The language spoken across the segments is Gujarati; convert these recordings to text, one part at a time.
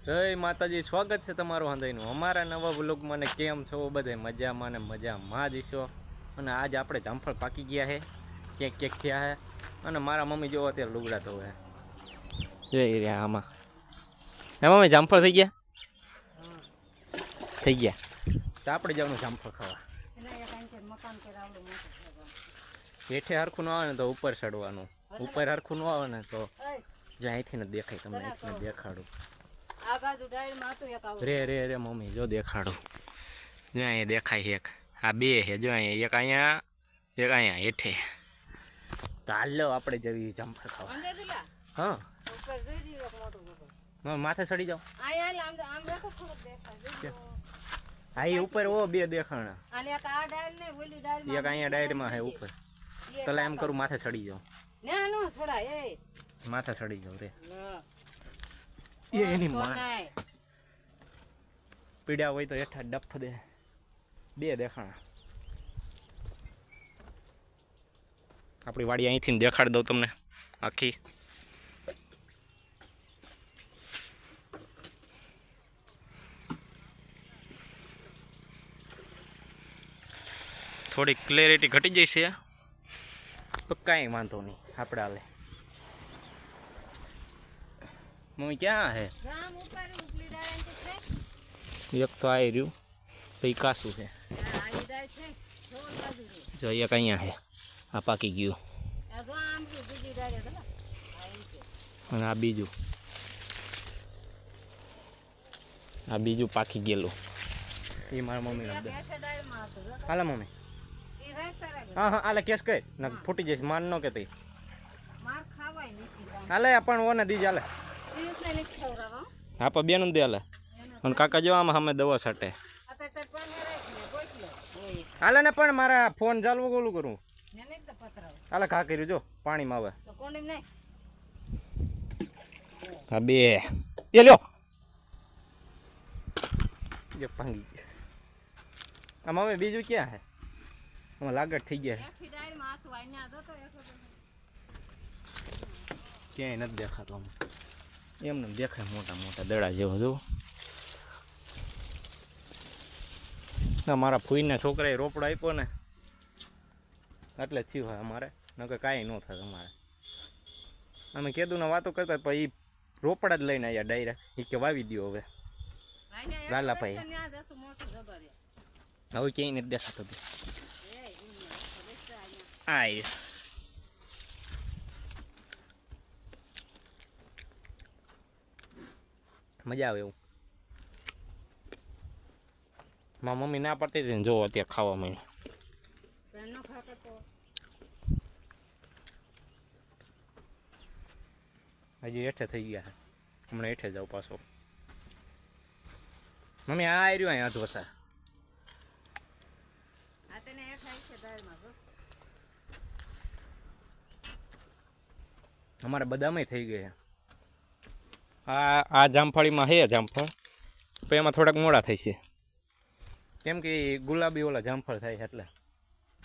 જય માતાજી, સ્વાગત છે તમારું હંધાઈનું અમારા નવા વ્લોગમાં. ને કેમ છો બધે? મજામાં ને મજામાં જ છો. અને આજ આપણે જામફળ પાકી ગયા છે, ક્યાંક થયા છે. અને મારા મમ્મી જો અત્યારે લુગડા ધોવે જઈ રહ્યા આમાં. હે મમ્મી, જામફળ થઈ ગયા? થઈ ગયા તો આપણે જવાનું જામફળ ખાવા. હેઠે હરખું ન આવે ને તો ઉપર ચડવાનું, ઉપર હરખું ન આવે ને તો જ્યાં અહીંથી ને દેખાય. તમને અહીંથી દેખાડું. રે મમ્મી જો દેખાડું. જો અહીંયા દેખાય એક, આ બે છે. જો અહીંયા એક, અહીંયા હેઠે. તો હાલો આપણે જઈએ જામફળ ખાવા. હા માથે ચડી જાઓ. હા એ ઉપર ઓ બે દેખાણા, એક અહીંયા ડાયરમાં છે ઉપર. પેલા એમ કરું માથે ચડી જાઉં. માથે ચડી જાઉં રે. એની માં પીડ્યા હોય તો હેઠા ડફ દે. બે દેખાણા. આપણી વાડી અહીંથી દેખાડી દઉં તમને આખી. થોડી ક્લેરિટી ઘટી જઈ છે તો કાંઈ વાંધો નહીં, આપણે હાલે. મમ્મી ક્યાં હે? એક તો આવી રહ્યું તો એ કાસું છે. જો એક અહીંયા છે, આ પાકી ગયું. અને આ બીજું પાકી ગયેલું. એ મારા મમ્મી હાલે મમ્મી. હા હાલે કેસ કર ને ફૂટી જઈશ. માન નો કે તઈ હાલે પણ ઓને દીજ હાલે. હા પણ બેન દે હાલે. અને કાકા જો આમાં અમે દવા છાંટે હાલે ને. પણ મારા ફોન ચાલવું ગોલું કરું હાલે. ઘા કર્યું જો પાણીમાં આવે. હા બે એ લ્યો ભાંગી ગયા. આ મમ્મી બીજું ક્યાં હે? આમાં લાગત થઈ ગયા. ક્યાંય નથી દેખાતો. એમને દેખાય મોટા મોટા દડા જેવો. જો મારા ફૂઈના છોકરાએ રોપડો આપ્યો ને એટલે જ થયું હોય અમારે. નકર કાંઈ ન થાય અમારે. અમે કીધું ને વાતો કરતા પણ એ રોપડા જ લઈને આવ્યા ડાયરેક્ટ. એ કે વાવી દો હવે લાલાભાઈ. હવે ક્યાંય નથી દેખાતો. આ મજા આવે એવું. મારા મમ્મી ના પડતી હતી ને જો અત્યારે ખાવા માંડી. હજી હેઠે થઈ ગયા. હમણાં હેઠે જાઉં પાછો. મમ્મી આ આવ્યું અહીંયા ઢોસા. અમારે બધામાં થઈ ગયા. આ જામફળીમાં છે જામફળ, પણ એમાં થોડાક મોડા થાય છે. કેમ કે ગુલાબી ઓલા જામફળ થાય છે એટલે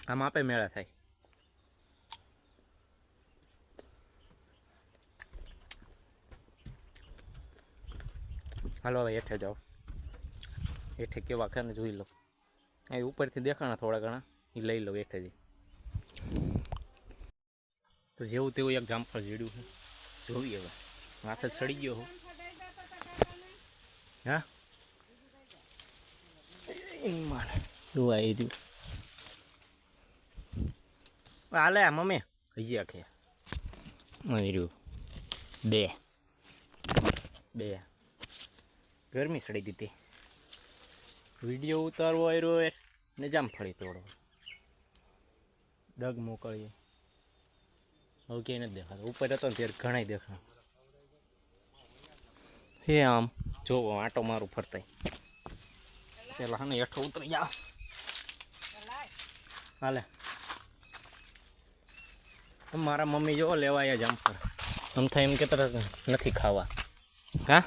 આમ આપે મેળા થાય. હાલો હવે હેઠે જાઓ. હેઠે કેવા ખાને જોઈ લો. અહીં ઉપરથી દેખાણા થોડા ઘણા એ લઈ લો હેઠેથી. તો જેવું તેવું એક જામફળ જીડ્યું છે. જોવી હવે માથે સડી ગયો. હા મારે જોવા આવી રહ્યું. હાલે મમ્મી હજી આખે આવી રહ્યું. બે ગરમી સડી દીધી. વિડીયો ઉતારવો આવ્યો ને જામફળી તોડો. ડગ મોકલીએ. હવે ક્યાંય નથી દેખાતો. ઉપર હતો ને ત્યારે ઘણા દેખાય. હે આમ જોવો આટો મારું ફરતાય. પેલા હા હેઠો ઉતરી જાઓ. હાલે મારા મમ્મી જો લેવાયા જામફળ. આમ થાય એમ કહેતા નથી ખાવા. હા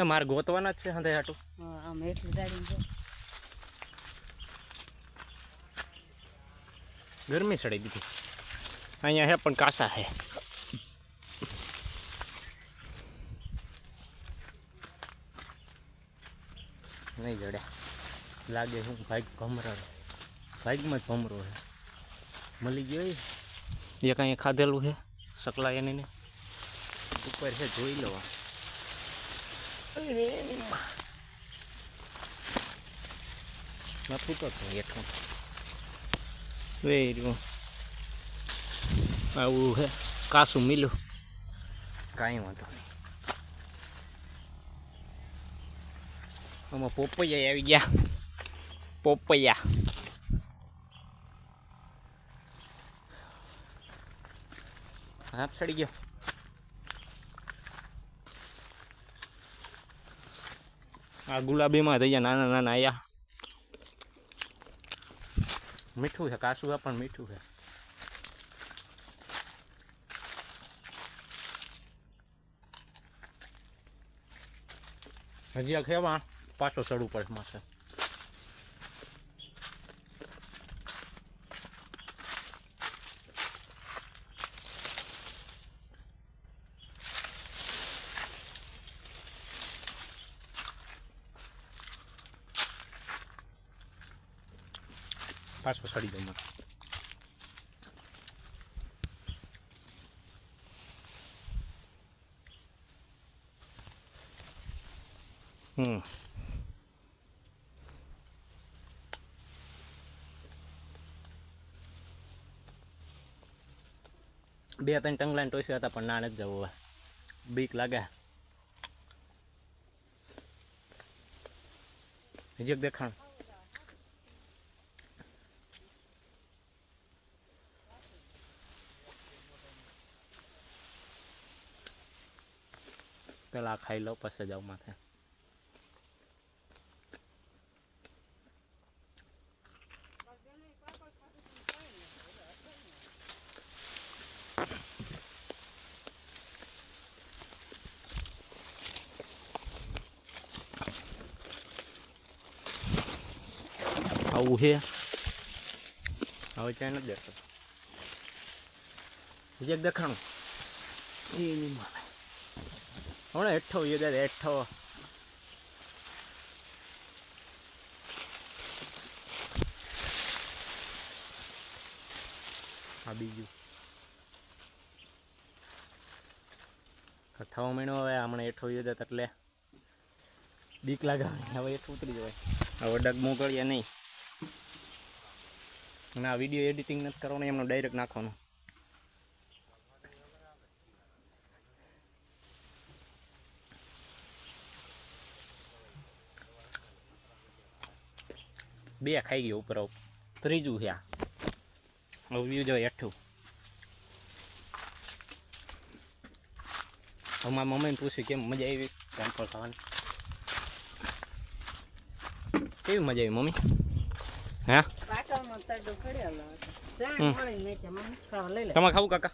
મારે ગોતવાના જ છે હંધે હાટું. ગરમી ચડી દીધી. અહીંયા હે પણ કાસા હે. નહીં જડે. લાગે શું ભાગ ભમરા, ભાગમાં જ ભમરો છે. મળી ગયો એ કાંઈ ખાધેલું છે સકલા એને ઉપર છે, જોઈ લો. નથી તો હેઠું વેર્યું આવું છે. કાસું મિલું કાંઈ વાંધો નહીં. આમાં પોપૈયા આવી ગયા. પોપૈયા હાથ સડી ગયો. આ ગુલાબીમાં થઈ ગયા નાના નાના આયા. મીઠું છે, કાસું છે પણ મીઠું છે. હજી આ ખેવા પાછો ચડવું પડે માથે. પાછો ચડી જાઉં મારે. બે ત્રણ ટંગલાને ટોસ્યા હતા પણ ના નથી જવું. હવે બીક લાગે. હજી એક દેખાણ. પેલા ખાઈ લો પછી જાવ માથે. આવું છે. હવે ચાય નથી દેખતો. હજી એક દેખાણું. એ નહીં મારે હમણાં હેઠો એ દાદા હેઠો. આ બીજું થવા મહિનો હવે હમણાં હેઠો એ દાદા એટલે બીક લાગાવે. હવે હેઠું ઉતરી જવાય. હવે ડગ મોકળીએ નહીં. અને આ વિડીયો એડિટિંગ નથી કરવાનું, એમનો ડાયરેક્ટ નાખવાનું. બે ખાઈ ગયો ઉપર. ત્રીજું છે આ. હવે બીજું જાય હેઠું. હવે મારા મમ્મીને પૂછ્યું કેમ મજા આવી જામફળ ખાવાની. કેવી મજા આવી મમ્મી? હા તમારે ખાવું કાકા?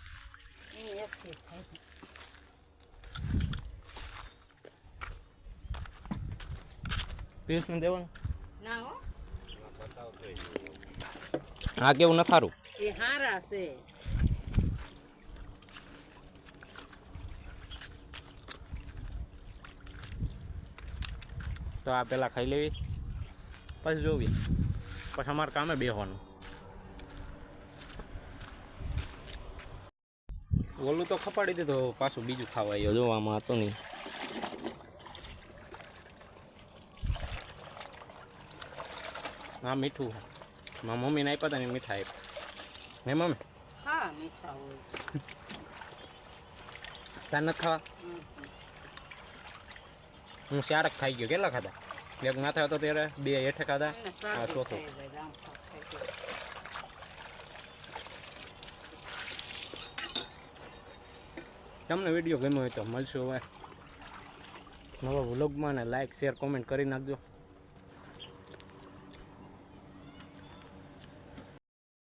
પિયુષને દેવાનું? હા કેવું ન સારું? એ હારા છે. તો આ પેલા ખાઈ લેવી પછી જોવી. પછી અમારે કામે બેસવાનું. ઓલું તો ખપાડી દીધો, પાછું બીજું ખાવા આવ્યો. જોવામાં હતો નહીં. હા મીઠું. મારા મમ્મીને આપ્યા હતા ને મીઠા આપ્યા. હે મમ્મી? હા મીઠા હોય. તાર નથી ખાવા? હું 4 ખાઈ ગયો. કેટલા ખાધા? એક માથે હતો ત્યારે 2 હેઠે ખાધા. આ ચોથો. તમને વિડીયો ગમ્યો હોય તો મળશું હવે નવા વ્લોગમાં. ને લાઈક શેર કોમેન્ટ કરી નાખજો.